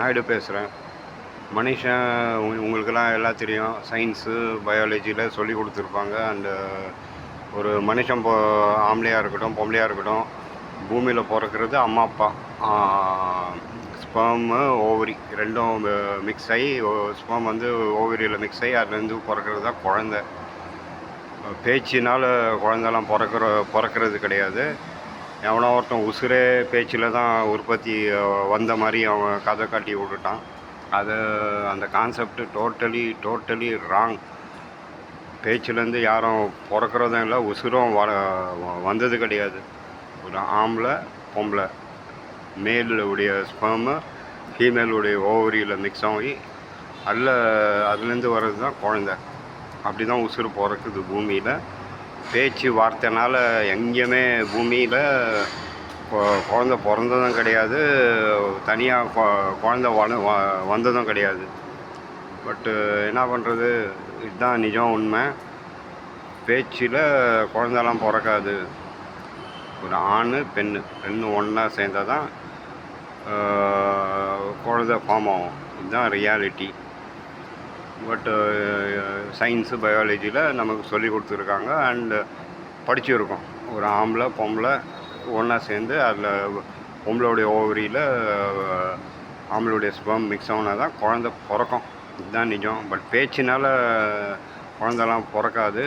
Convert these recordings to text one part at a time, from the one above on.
நாயுடு பேசுகிறேன். மனுஷன் உங்களுக்கெல்லாம் எல்லாம் தெரியும். சயின்ஸு, பயாலஜியில் சொல்லி கொடுத்துருப்பாங்க. ஒரு மனுஷன் ஆம்பளையாக இருக்கட்டும், பொம்பளையாக இருக்கட்டும், பூமியில் பிறக்கிறது அம்மா அப்பா ஸ்பெர்மு, ஓவரி ரெண்டும் மிக்ஸ் ஆகி, ஸ்பெர்ம் வந்து ஓவரியில் மிக்ஸ் ஆகி அதுலேருந்து பிறக்கிறது தான் குழந்த. பேச்சினால் குழந்தெல்லாம் பிறக்கிறது கிடையாது. எவனோ ஒருத்தன் உசுரே பேச்சில் தான் உற்பத்தி வந்த மாதிரி அவன் கதை காட்டி விட்டுட்டான். அந்த கான்செப்டு டோட்டலி ராங். பேச்சிலேருந்து யாரும் பிறக்கிறதும் இல்லை, உசுரும் வந்தது கிடையாது. ஒரு ஆம்பளை பொம்பளை, மேலுடைய ஸ்பெர்மு ஃபீமேலுடைய ஓவரியில் மிக்ஸ் ஆகி அதுலேருந்து வர்றது தான் குழந்த. அப்படி தான் உசுறு பிறக்குது பூமியில். பேச்சு வார்த்தைனால் எங்கேயுமே பூமியில் குழந்த பிறந்ததும் கிடையாது, தனியாக குழந்த வந்ததும் கிடையாது. பட்டு என்ன பண்ணுறது, இதுதான் நிஜம், உண்மை. பேச்சில் குழந்தெல்லாம் பிறக்காது. ஒரு ஆண் பெண்ணு ஒன்றா சேர்ந்தால் தான் குழந்த ஃபார்ம் ஆகும். இதுதான் ரியாலிட்டி. பட்டு சயின்ஸு, பயாலஜியில் நமக்கு சொல்லி கொடுத்துருக்காங்க அண்டு படிச்சுருக்கோம். ஒரு ஆம்பளை பொம்பளை ஒன்றா சேர்ந்து அதில் பொம்பளையுடைய ஓவரியில் ஆம்பளுடைய ஸ்பெர்ம் மிக்ஸ் ஆனால் தான் குழந்த பிறக்கும். இதுதான் நிஜம். பட் பேச்சினால் குழந்தெல்லாம் பிறக்காது.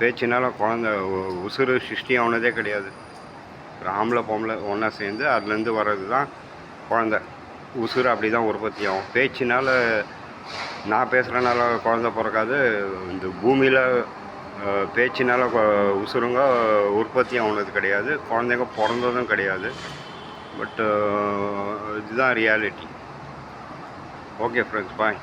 பேச்சினால் குழந்த உசுறு சிருஷ்டி ஆனதே கிடையாது. ஒரு ஆம்பளை பொம்பளை ஒன்றா சேர்ந்து அதுலேருந்து வர்றது தான் குழந்த. உசுறு அப்படி தான் உற்பத்தி ஆகும். பேச்சினால் நான் பேசுகிறனால குழந்த பிறக்காது. இந்த பூமியில் பேச்சினால் உசுருங்க உற்பத்தி ஆனது கிடையாது, குழந்தைங்க பிறந்ததும் கிடையாது. பட்டு இதுதான் ரியாலிட்டி. ஓகே ஃப்ரெண்ட்ஸ், பாய்.